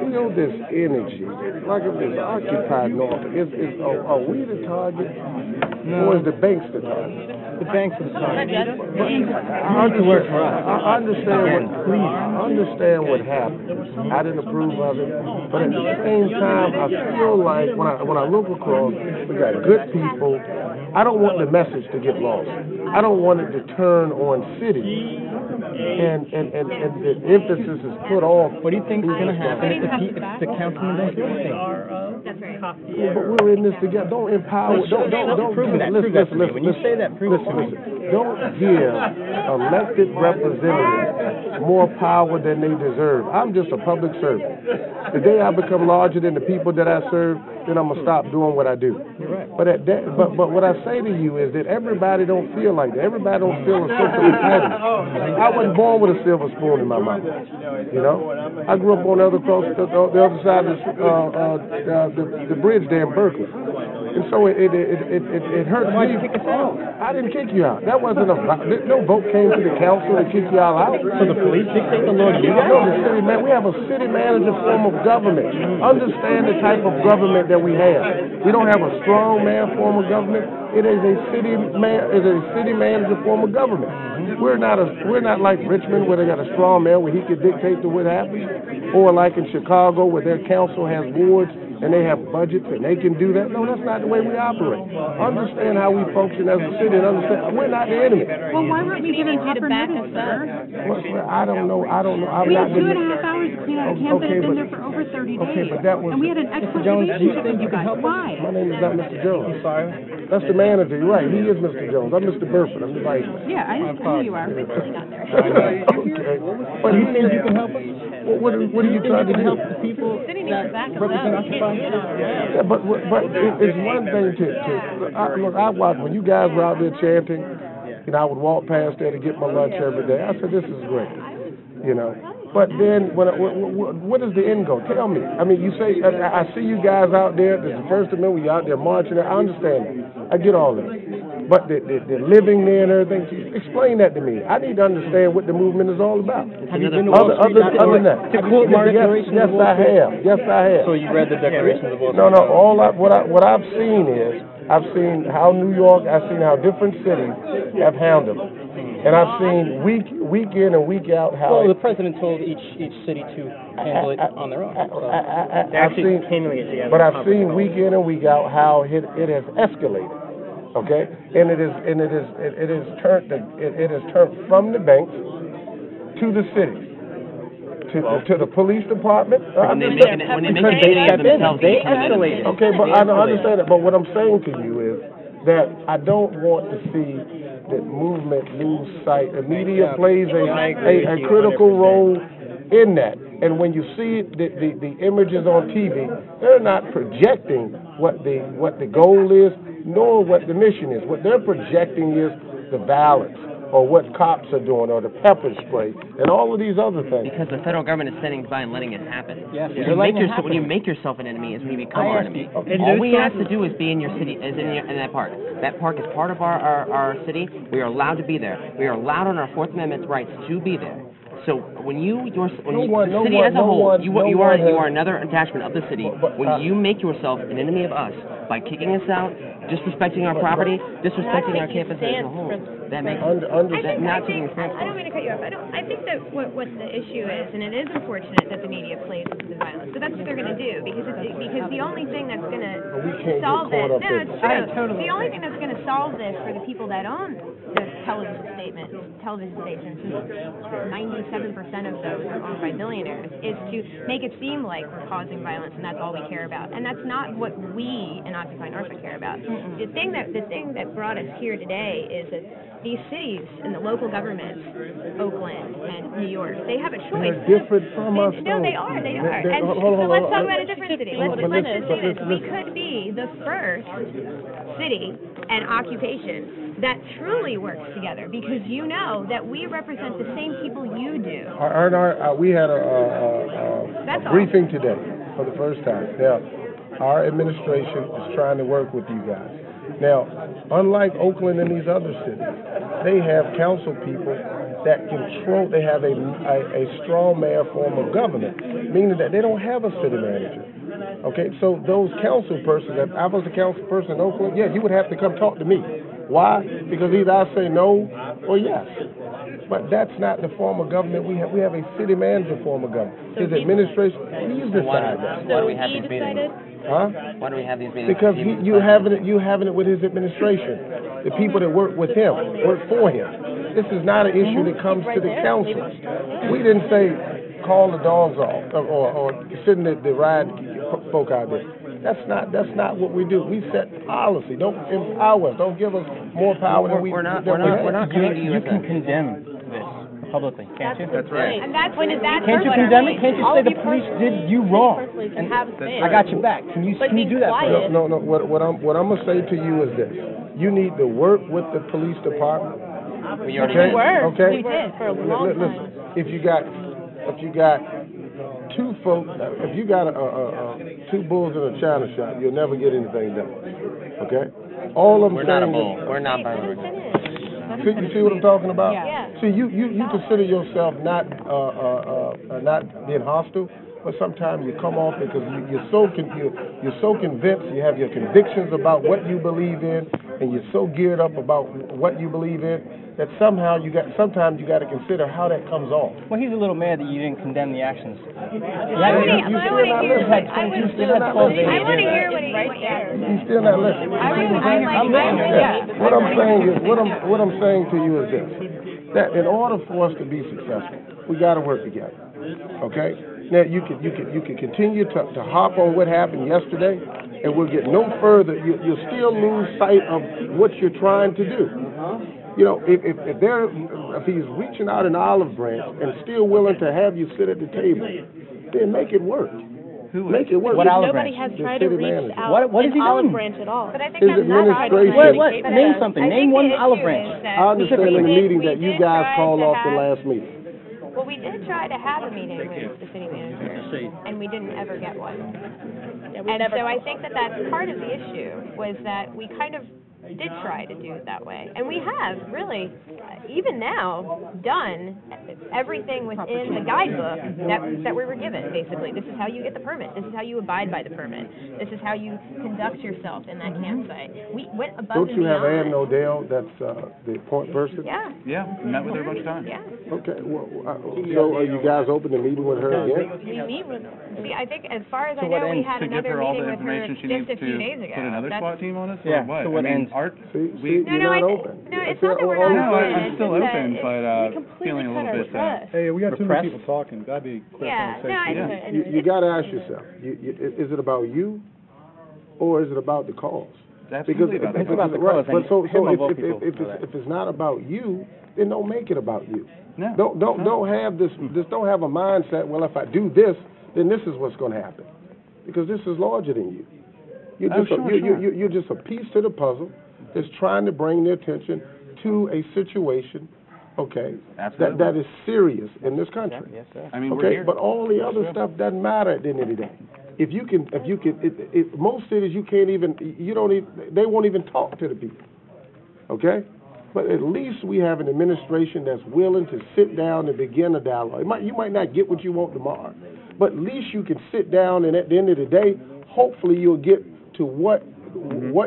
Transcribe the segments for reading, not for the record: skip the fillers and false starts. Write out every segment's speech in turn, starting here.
feel this energy, like if it's occupied north, are we the target, or is the banks the target? The banks are the target. I understand what happened. I didn't approve of it, but at the same time, I feel like when I look across, we got good people. I don't want the message to get lost. I don't want it to turn on cities. And the emphasis is put off. What do you think is going to happen if the councilman don't do anything? That's right. Yeah, but we're in this together. Don't empower. Don't prove that. Listen. When you say that, prove it to me. Don't give elected representatives more power than they deserve. I'm just a public servant. The day I become larger than the people that I serve, then I'm gonna stop doing what I do. You're right. But what I say to you is that everybody don't feel like that. Everybody don't feel a sense of entitlement. I wasn't born with a silver spoon in my mouth. You know, I grew up on the other side of the bridge there in Berkeley, and so it hurts me. I didn't kick you out. That wasn't no vote came to the council to kick y'all out. So the police dictate the law to you guys? No, the city man. We have a city manager form of government. Understand the type of government that we have. We don't have a strong man form of government. It is a city manager form of government. We're not like Richmond where they got a strong man where he could dictate to what happens, or like in Chicago where their council has wards and they have budgets and they can do that. No, that's not the way we operate. Understand how we function as a city and understand we're not the enemy. Well, why weren't we given proper notice, sir? I don't know. We had 2.5 hours to clean out a camp that had been there for over 30 days. Okay, but that was... And we had an excellent relationship with you guys. Why? My name is not Mr. Jones. I'm sorry. That's the manager. You're right. He is Mr. Jones. I'm Mr. Burfoot. I'm the vice man. Yeah, I know you are. But really not there. Okay. But you think you can help us? What are you trying to do? Help the people that represent Occupy? Yeah, but it's one thing to look. I watched when you guys were out there chanting. You know, I would walk past there to get my lunch every day. I said, this is great. You know. But then, what is the end goal? Tell me. I mean, you say, I see you guys out there. There's the First Amendment. You're out there marching. I understand that. I get all that. But the living there and everything, explain that to me. I need to understand what the movement is all about. Have you been to Wall Street? Other than that. To quote Mark, yes, I have. Yes, I have. So you read the Declaration of the Wall Street? No. What I've seen is, I've seen how New York, I've seen how different cities have handled it. And I've seen week in and week out how... Well, the president told each city to handle it on their own. I've seen week in and week out how it has escalated. Okay, and it has turned from the banks to the cities. To the police department. When they make it themselves, they escalate. Okay, but I don't understand it. But what I'm saying to you is that I don't want to see that movement lose sight. The media plays a critical role in that. And when you see the images on TV, they're not projecting what the goal is, nor what the mission is. What they're projecting is the violence, or what cops are doing, or the pepper spray, and all of these other things. Because the federal government is standing by and letting it happen. Yes, When you make yourself an enemy is when you become our enemy. All we have to do is be in your city, in that park. That park is part of our city. We are allowed to be there. We are allowed on our Fourth Amendment rights to be there. So the city as a whole, you are another attachment of the city. When you make yourself an enemy of us by kicking us out, disrespecting our property, disrespecting our campus as a whole, that makes I don't mean to cut you off. I think that what the issue is, and it is unfortunate that the media plays into the violence, but that's what they're going to do because the only thing that's going to solve this, it's true. The only thing that's going to solve this for the people that own the television stations, 97% of those are owned by billionaires, is to make it seem like we're causing violence and that's all we care about, and that's not what we in Occupy Norfolk care about. The thing that brought us here today is that these cities and the local governments, Oakland and New York, they have a choice. They're different from us. No, they are. And so let's talk about a different city. Let's just say this. We could be the first city and occupation that truly works together because you know that we represent the same people you do. We had a briefing today for the first time. Now, our administration is trying to work with you guys. Now, unlike Oakland and these other cities, they have council people that control, they have a strong mayor form of government, meaning that they don't have a city manager. Okay, so those council persons, if I was a council person in Oakland, yeah, you would have to come talk to me. Why? Because either I say no or yes. But that's not the form of government we have. We have a city manager form of government. His administration, he's decided that. Why do we have these meetings? Huh? Why do we have these meetings? Because you having it with his administration. The people that work with him, work for him. This is not an issue that comes to the council. We didn't say call the dogs off or sitting at the ride folk out there. That's not what we do. We set policy. Don't empower us. Don't give us more power than we have. We're not coming to you. You can condemn this publicly, can't you? That's right. And that's Can't you condemn it? Can't you say the police did you wrong? And I got your back. Can you do that? No. What I'm gonna say to you is this: you need to work with the police department. We already Okay? did. Okay. We did for a long time. Listen, if you got two folk, if you got two bulls in a china shop, you'll never get anything done. Okay? All I'm We're saying not a bull. is, We're not violent. you see what I'm talking about? Yeah. See, you consider yourself not being hostile, but sometimes you come off because you're so convinced, you have your convictions about what you believe in, and you're so geared up about what you believe in that sometimes you got to consider how that comes off. Well, he's a little mad that you didn't condemn the actions. I want to hear what He's still not listening. What I'm saying to you is this: that in order for us to be successful, we got to work together. Okay? Now you can continue to hop on what happened yesterday, and we'll get no further. You'll still lose sight of what you're trying to do. You know, if he's reaching out an olive branch and still willing to have you sit at the table, then make it work. Make it work. What olive Nobody branch? has tried to reach out What is he an olive doing? branch at all. But I think His that's not administration. What? Name something. Name one olive branch. I understand in the meeting that you guys called off the last meeting. Well, we did try to have a meeting with the city manager, and we didn't ever get one. And so I think that that's part of the issue, was that we kind of did try to do it that way. And we have, really, even now, done everything within the guidebook that we were given, basically. This is how you get the permit. This is how you abide by the permit. This is how you conduct yourself in that campsite. We went above Don't you have Ann Odell, that's the point person? Yeah. Yeah, met with her a bunch of times. Yeah. Okay, well, so are you guys open to meeting with her again? We meet with her. I think, as far as I To what know, we end? had To give another her all meeting the with her information she just needs a few to days ago. put another SWAT team on us, Yeah, or what? to what end? See, No, you're not open. No, it's not that we're not No, open. I'm It's still just that open, it's- but feeling a little bit. Hey, we got too Repressed? many people talking. Gotta be clear Yeah, no, conversation. You got to ask yourself, is it about you, or is it about the cause? Absolutely about It's about the right, cause, but so and him of all if people know that. it's not about you, then don't make it about you. No. Don't have this. Don't have a mindset. Well, if I do this, then this is what's going to happen, because this is larger than you. You're just you're just a piece to the puzzle that's trying to bring the attention to a situation, okay, that is serious in this country. Yes, sir. I mean, we're Okay, here. but all the other stuff doesn't matter at the end of the day. If you can, most cities you can't even, they won't even talk to the people. Okay, but at least we have an administration that's willing to sit down and begin a dialogue. You might not get what you want tomorrow, but at least you can sit down, and at the end of the day, hopefully you'll get to what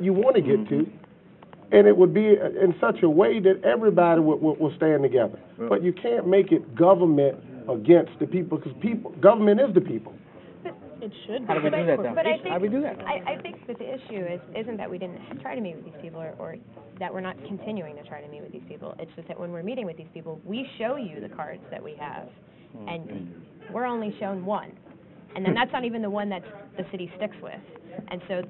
you want to get to. And it would be in such a way that everybody will stand together. But you can't make it government against the people, because government is the people. It should be. How do we do that, though? But I think, How do we do that? I think that the issue isn't that we didn't try to meet with these people, or that we're not continuing to try to meet with these people. It's just that when we're meeting with these people, we show you the cards that we have, and we're only shown one. And then that's not even the one that the city sticks with. And so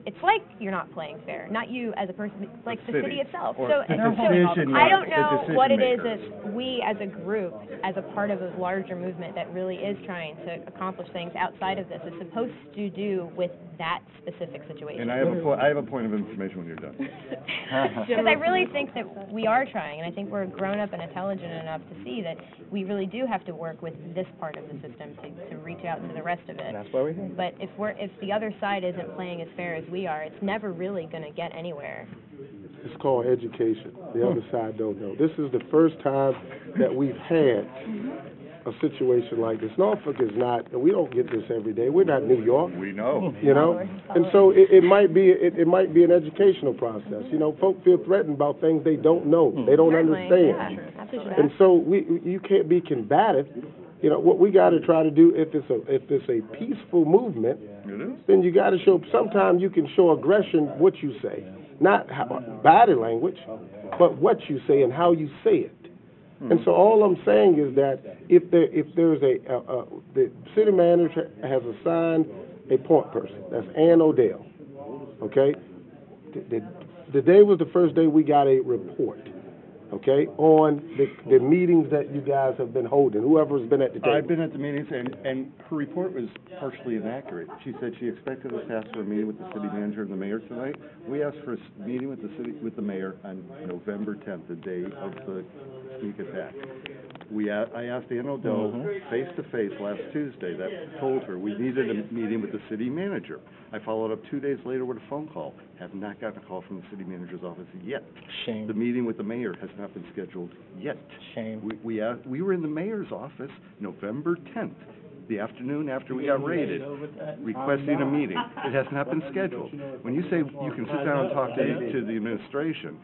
it's like you're not playing fair. Not you as a person, like the city itself. So I don't know what it is that we as a group, as a part of a larger movement that really is trying to accomplish things outside of this, is supposed to do with that specific situation. And I have a point of information when you're done. Because I really think that we are trying, and I think we're grown up and intelligent enough to see that we really do have to work with this part of the system to reach out to the rest of it. That's why we're here. But if the other side isn't playing as fair as we are, it's never really going to get anywhere. It's called education. The other side don't know. This is the first time that we've had a situation like this. Norfolk is not, and we don't get this every day. We're not New York. We know. You know, and so it might be an educational process. You know, folk feel threatened about things they don't know, they don't understand, and so you can't be combative. You know, what we got to try to do, if it's a peaceful movement, then you got to show. Sometimes you can show aggression what you say, not body language, but what you say and how you say it. And so all I'm saying is that if there's the city manager has assigned a point person, that's Ann Odell, okay? The day was the first day we got a report, okay, on the meetings that you guys have been holding, whoever's been at the table. I've been at the meetings, and her report was partially inaccurate. She said she expected us to ask for a meeting with the city manager and the mayor tonight. We asked for a meeting with the mayor on November 10th, the day of the sneak attack. I asked Ann Odell face to face last Tuesday. That told her we needed a meeting with the city manager. I followed up 2 days later with a phone call. Have not gotten a call from the city manager's office yet. Shame. The meeting with the mayor has not been scheduled yet. Shame. We were in the mayor's office November 10th, the afternoon after we got raided, requesting a meeting. It has not been scheduled. When you say you can sit down and talk to the administration,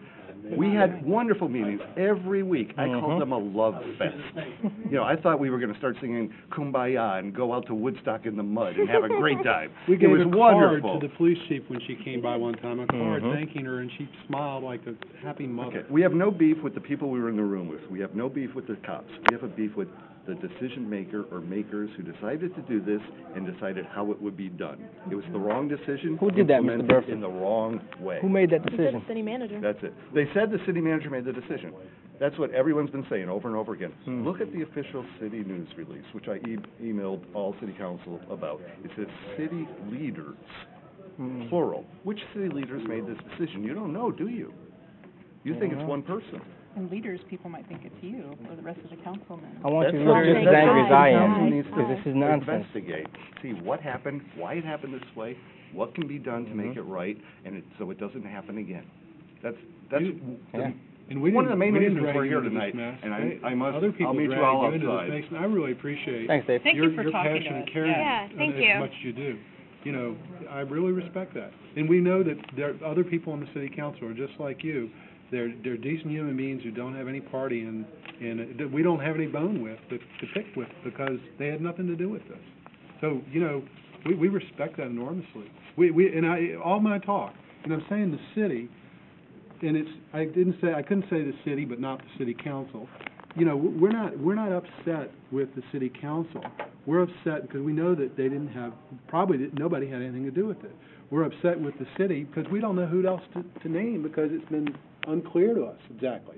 we had wonderful meetings every week. I called them a love fest. You know, I thought we were going to start singing Kumbaya and go out to Woodstock in the mud and have a great time. We gave it was a wonderful. card to the police chief when she came by one time, a card thanking her, and she smiled like a happy mother. Okay. We have no beef with the people we were in the room with. We have no beef with the cops. We have a beef with the decision maker or makers who decided to do this and decided how it would be done. It was the wrong decision. Who did that, Mr. implemented Burfoot? in the wrong way. Who made that decision? City manager. That's it. They said the city manager made the decision. That's what everyone's been saying over and over again. Look at the official city news release, which I emailed all city council about. It says city leaders, plural. Which city leaders made this decision? You don't know, do you? You think it's one person. And leaders, people might think it's you or the rest of the councilmen. I want you to That's look just as what angry as I the am, council needs because to this is nonsense. investigate, see what happened, why it happened this way, what can be done to make it right, and so it doesn't happen again. That's And we one of the main didn't reasons drag we're you here into tonight, this mess. and I'll meet you Other all people outside. dragged you into this mess, and I really appreciate Thanks, Dave. Thank you your for talking passion to and us. caring Yeah, thank as you. much as you do. You know, I really respect that. And we know that there are other people on the city council are just like you. They're decent human beings who don't have any party and that we don't have any bone with to pick with because they had nothing to do with this. So, you know, we respect that enormously. All my talk, and I'm saying the city, and I couldn't say the city, but not the city council. You know, we're not upset with the city council. We're upset because we know that they didn't have, nobody had anything to do with it. We're upset with the city because we don't know who else to name because it's been unclear to us exactly.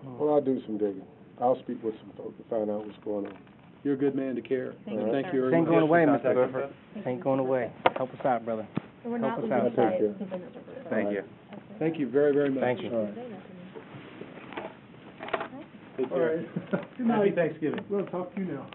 Well, I'll do some digging. I'll speak with some folks to find out what's going on. You're a good man to care. Thank you, Thank sir. you very Ain't much. going away, Mr. Burford. Ain't going away. Help us out, brother. We're Help not us losing out. sight. Thank you. Thank you very, very much. Thank you. All right. Take care. Good night. Happy Thanksgiving. We'll talk to you now.